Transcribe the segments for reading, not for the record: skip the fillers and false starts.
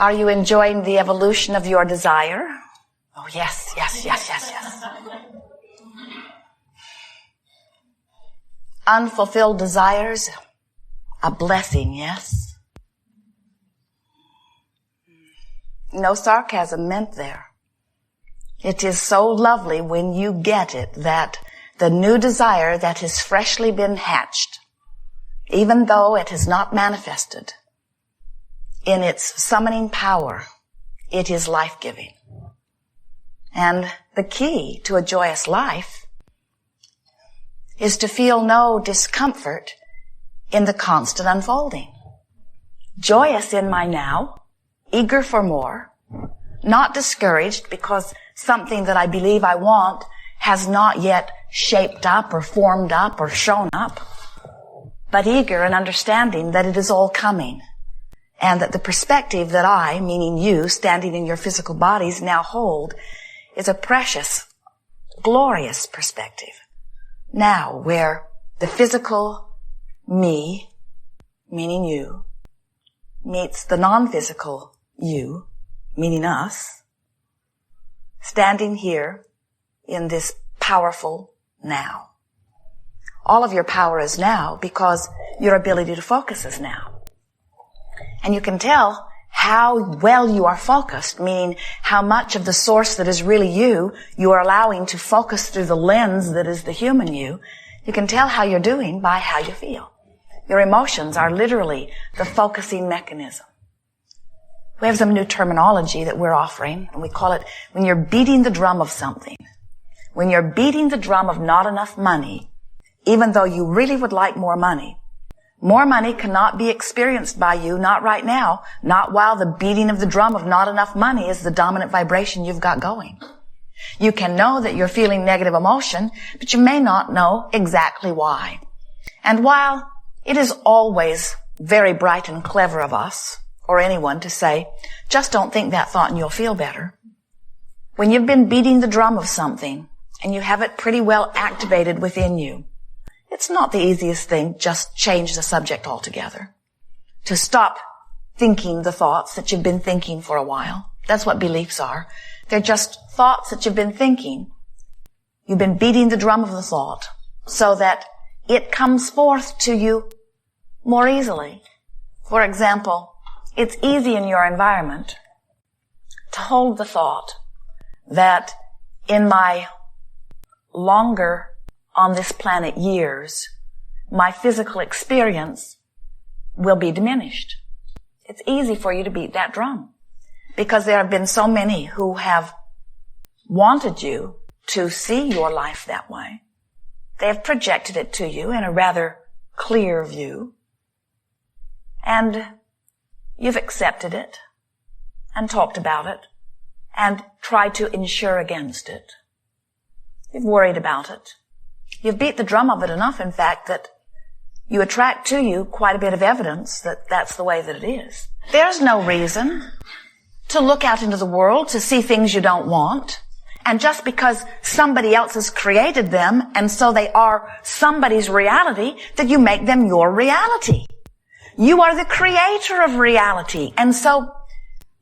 Are you enjoying the evolution of your desire? Oh, yes, yes, yes, yes, yes. Unfulfilled desires, a blessing, yes? No sarcasm meant there. It is so lovely when you get it that the new desire that has freshly been hatched, even though it has not manifested, in its summoning power, it is life-giving. And the key to a joyous life is to feel no discomfort in the constant unfolding. Joyous in my now, eager for more, not discouraged because something that I believe I want has not yet shaped up or formed up or shown up, but eager and understanding that it is all coming, and that the perspective that I, meaning you, standing in your physical bodies, now hold is a precious, glorious perspective. Now, where the physical me, meaning you, meets the non-physical you, meaning us, standing here in this powerful now. All of your power is now because your ability to focus is now. And you can tell how well you are focused, meaning how much of the source that is really you are allowing to focus through the lens that is the human you. You can tell how you're doing by how you feel. Your emotions are literally the focusing mechanism. We have some new terminology that we're offering, and we call it when you're beating the drum of something. When you're beating the drum of not enough money, even though you really would like more money cannot be experienced by you, not right now, not while the beating of the drum of not enough money is the dominant vibration you've got going. You can know that you're feeling negative emotion, but you may not know exactly why. And while it is always very bright and clever of us, or anyone, to say, just don't think that thought and you'll feel better, when you've been beating the drum of something and you have it pretty well activated within you, it's not the easiest thing, just change the subject altogether. To stop thinking the thoughts that you've been thinking for a while. That's what beliefs are. They're just thoughts that you've been thinking. You've been beating the drum of the thought so that it comes forth to you more easily. For example, it's easy in your environment to hold the thought that in my longer on this planet years, my physical experience will be diminished. It's easy for you to beat that drum because there have been so many who have wanted you to see your life that way. They have projected it to you in a rather clear view, and you've accepted it and talked about it and tried to insure against it. You've worried about it. You've beat the drum of it enough, in fact, that you attract to you quite a bit of evidence that that's the way that it is. There's no reason to look out into the world to see things you don't want. And just because somebody else has created them and so they are somebody's reality, that you make them your reality. You are the creator of reality. And so,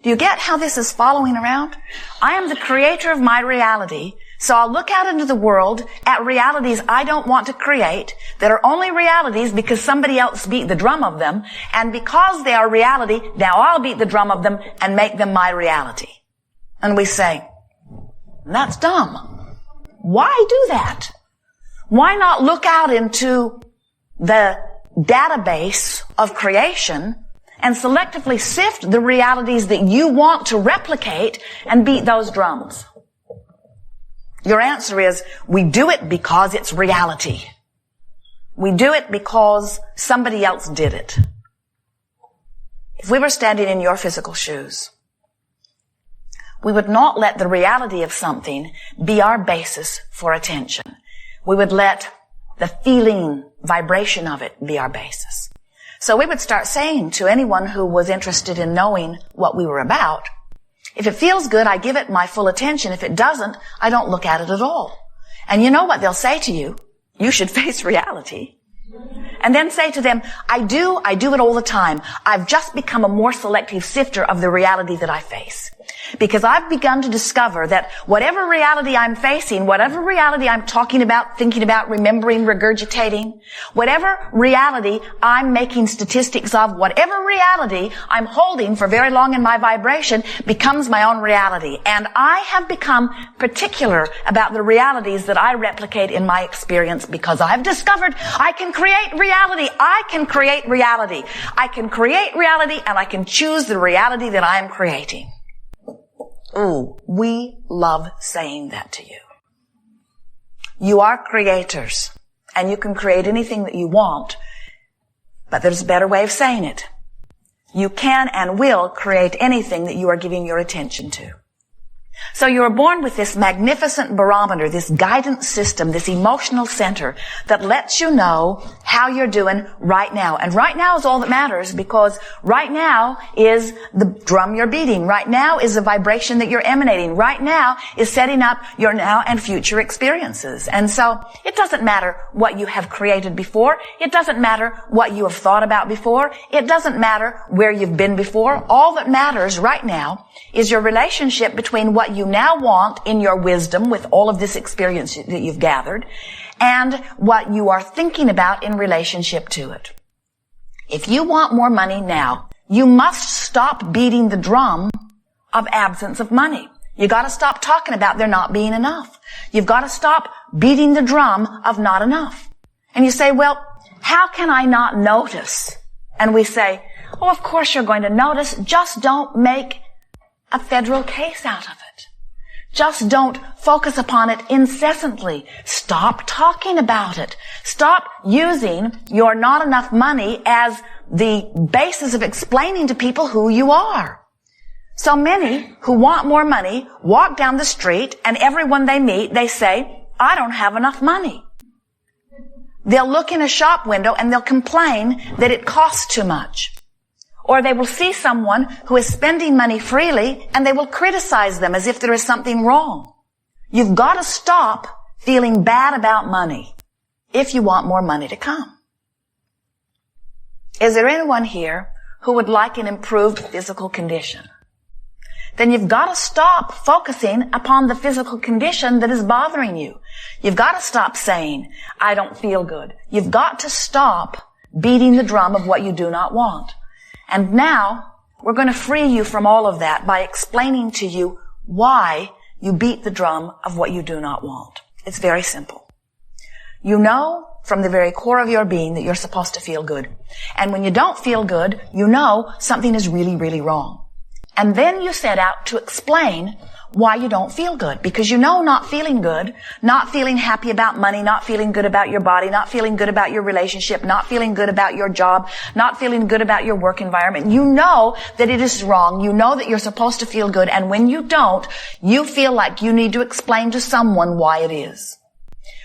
do you get how this is following around? I am the creator of my reality. So I'll look out into the world at realities I don't want to create that are only realities because somebody else beat the drum of them. And because they are reality, now I'll beat the drum of them and make them my reality. And we say, that's dumb. Why do that? Why not look out into the database of creation and selectively sift the realities that you want to replicate and beat those drums? Your answer is, we do it because it's reality. We do it because somebody else did it. If we were standing in your physical shoes, we would not let the reality of something be our basis for attention. We would let the feeling, vibration of it be our basis. So we would start saying to anyone who was interested in knowing what we were about, if it feels good, I give it my full attention. If it doesn't, I don't look at it at all. And you know what they'll say to you? You should face reality. and then say to them, I do it all the time. I've just become a more selective sifter of the reality that I face. Because I've begun to discover that whatever reality I'm facing, whatever reality I'm talking about, thinking about, remembering, regurgitating, whatever reality I'm making statistics of, whatever reality I'm holding for very long in my vibration becomes my own reality. And I have become particular about the realities that I replicate in my experience because I've discovered I can create reality. I can create reality. I can create reality and I can choose the reality that I am creating. Ooh, we love saying that to you. You are creators, and you can create anything that you want, but there's a better way of saying it. You can and will create anything that you are giving your attention to. So you are born with this magnificent barometer, this guidance system, this emotional center that lets you know how you're doing right now. And right now is all that matters because right now is the drum you're beating. Right now is the vibration that you're emanating. Right now is setting up your now and future experiences. And so it doesn't matter what you have created before. It doesn't matter what you have thought about before. It doesn't matter where you've been before. All that matters right now is your relationship between what you now want in your wisdom with all of this experience that you've gathered and what you are thinking about in relationship to it. If you want more money now, you must stop beating the drum of absence of money. You got to stop talking about there not being enough. You've got to stop beating the drum of not enough. And you say, well, how can I not notice? And we say, oh, of course you're going to notice. Just don't make a federal case out of it. Just don't focus upon it incessantly. Stop talking about it. Stop using your not enough money as the basis of explaining to people who you are. So many who want more money walk down the street and everyone they meet, they say, I don't have enough money. They'll look in a shop window and they'll complain that it costs too much. Or they will see someone who is spending money freely and they will criticize them as if there is something wrong. You've got to stop feeling bad about money if you want more money to come. Is there anyone here who would like an improved physical condition? Then you've got to stop focusing upon the physical condition that is bothering you. You've got to stop saying, I don't feel good. You've got to stop beating the drum of what you do not want. And now, we're going to free you from all of that by explaining to you why you beat the drum of what you do not want. It's very simple. You know from the very core of your being that you're supposed to feel good. And when you don't feel good, you know something is really, really wrong. And then you set out to explain why you don't feel good. Because you know not feeling good, not feeling happy about money, not feeling good about your body, not feeling good about your relationship, not feeling good about your job, not feeling good about your work environment. You know that it is wrong. You know that you're supposed to feel good. And when you don't, you feel like you need to explain to someone why it is.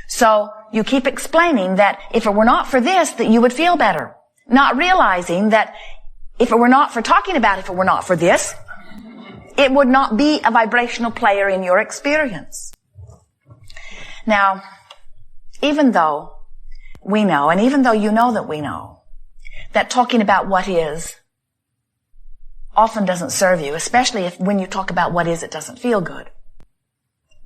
So you keep explaining that if it were not for this, that you would feel better. Not realizing that if it were not for talking about if it were not for this, it would not be a vibrational player in your experience. Now, even though we know, and even though you know that we know, that talking about what is often doesn't serve you, especially if when you talk about what is, it doesn't feel good.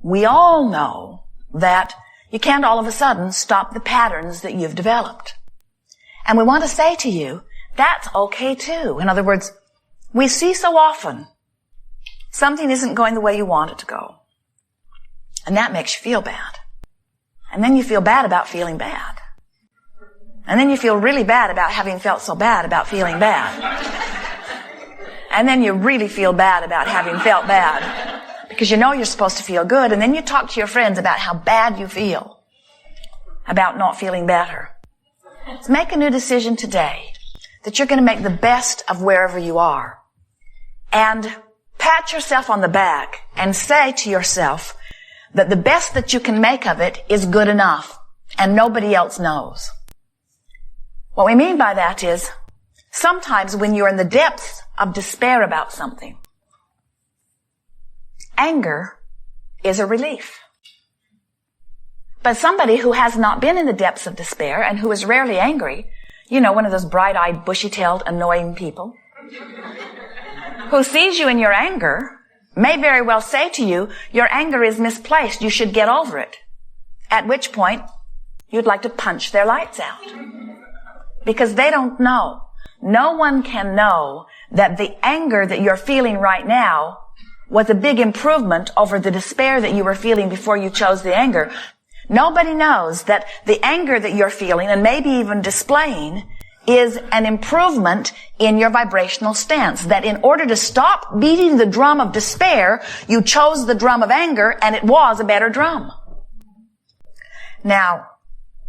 We all know that you can't all of a sudden stop the patterns that you've developed. And we want to say to you, that's okay too. In other words, we see so often something isn't going the way you want it to go. And that makes you feel bad. And then you feel bad about feeling bad. And then you feel really bad about having felt so bad about feeling bad. And then you really feel bad about having felt bad. Because you know you're supposed to feel good. And then you talk to your friends about how bad you feel about not feeling better. So make a new decision today that you're going to make the best of wherever you are. And pat yourself on the back and say to yourself that the best that you can make of it is good enough and nobody else knows. What we mean by that is sometimes when you're in the depths of despair about something, anger is a relief. But somebody who has not been in the depths of despair and who is rarely angry You know, one of those bright-eyed, bushy-tailed, annoying people who sees you in your anger may very well say to you, your anger is misplaced, you should get over it. At which point, you'd like to punch their lights out. Because they don't know. No one can know that the anger that you're feeling right now was a big improvement over the despair that you were feeling before you chose the anger. Nobody knows that the anger that you're feeling, and maybe even displaying, is an improvement in your vibrational stance. That in order to stop beating the drum of despair, you chose the drum of anger, and it was a better drum. Now,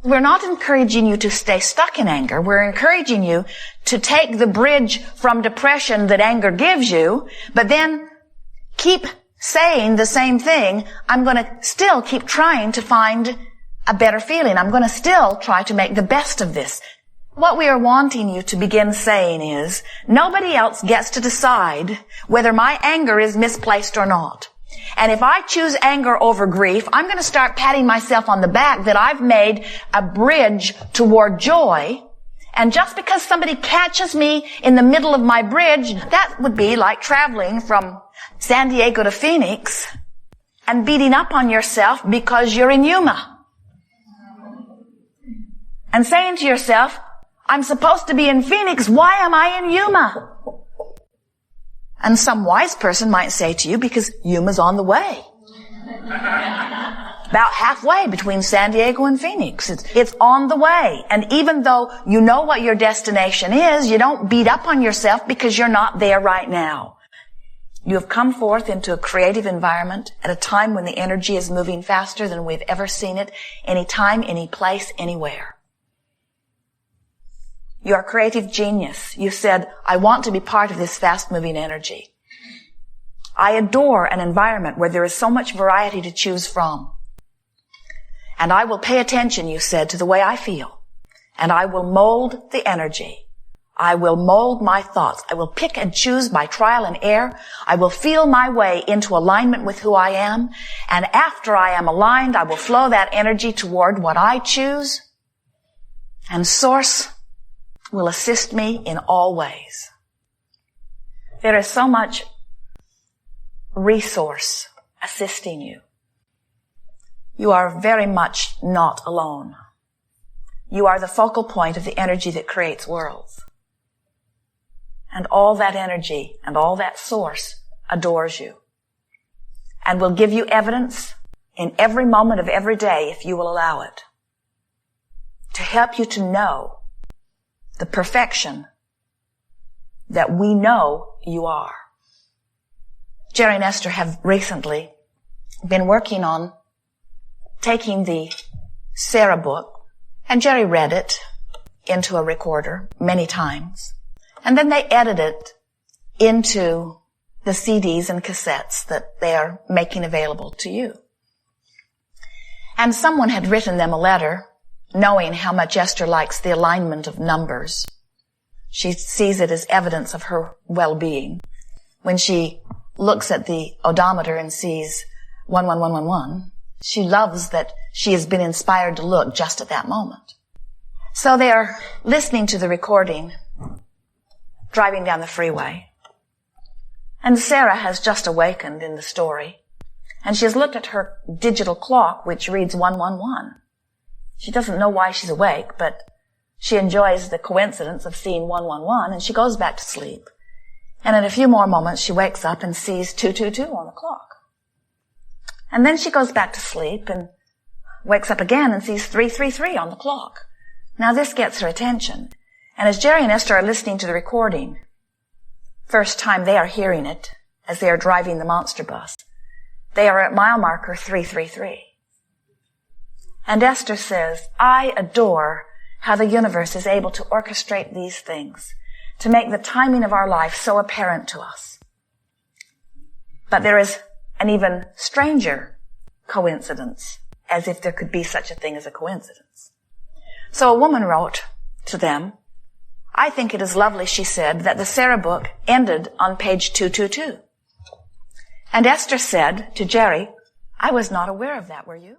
we're not encouraging you to stay stuck in anger. We're encouraging you to take the bridge from depression that anger gives you, but then keep saying the same thing. I'm going to still keep trying to find a better feeling. I'm going to still try to make the best of this. What we are wanting you to begin saying is, nobody else gets to decide whether my anger is misplaced or not. And if I choose anger over grief, I'm going to start patting myself on the back that I've made a bridge toward joy. And just because somebody catches me in the middle of my bridge, that would be like traveling from San Diego to Phoenix and beating up on yourself because you're in Yuma. And saying to yourself, I'm supposed to be in Phoenix, why am I in Yuma? And some wise person might say to you, because Yuma's on the way. About halfway between San Diego and Phoenix. It's on the way. And even though you know what your destination is, you don't beat up on yourself because you're not there right now. You have come forth into a creative environment at a time when the energy is moving faster than we've ever seen it, any time, any place, anywhere. You're a creative genius. You said, I want to be part of this fast-moving energy. I adore an environment where there is so much variety to choose from. And I will pay attention, you said, to the way I feel. And I will mold the energy. I will mold my thoughts. I will pick and choose by trial and error. I will feel my way into alignment with who I am. And after I am aligned, I will flow that energy toward what I choose. And Source will assist me in all ways. There is so much resource assisting you. You are very much not alone. You are the focal point of the energy that creates worlds. And all that energy and all that source adores you and will give you evidence in every moment of every day, if you will allow it, to help you to know the perfection that we know you are. Jerry and Esther have recently been working on taking the Sarah book, and Jerry read it into a recorder many times, and then they edit it into the CDs and cassettes that they are making available to you. And someone had written them a letter knowing how much Esther likes the alignment of numbers. She sees it as evidence of her well-being. When she looks at the odometer and sees 11111, she loves that she has been inspired to look just at that moment. So they are listening to the recording, driving down the freeway. And Sarah has just awakened in the story. And she has looked at her digital clock, which reads 111. She doesn't know why she's awake, but she enjoys the coincidence of seeing 111, and she goes back to sleep. And in a few more moments, she wakes up and sees 222 on the clock. And then she goes back to sleep and wakes up again and sees 333 on the clock. Now this gets her attention. And as Jerry and Esther are listening to the recording, first time they are hearing it as they are driving the monster bus, they are at mile marker 333. And Esther says, I adore how the universe is able to orchestrate these things, to make the timing of our life so apparent to us. But there is an even stranger coincidence, as if there could be such a thing as a coincidence. So a woman wrote to them, I think it is lovely, she said, that the Sarah book ended on page 222. And Esther said to Jerry, I was not aware of that, were you?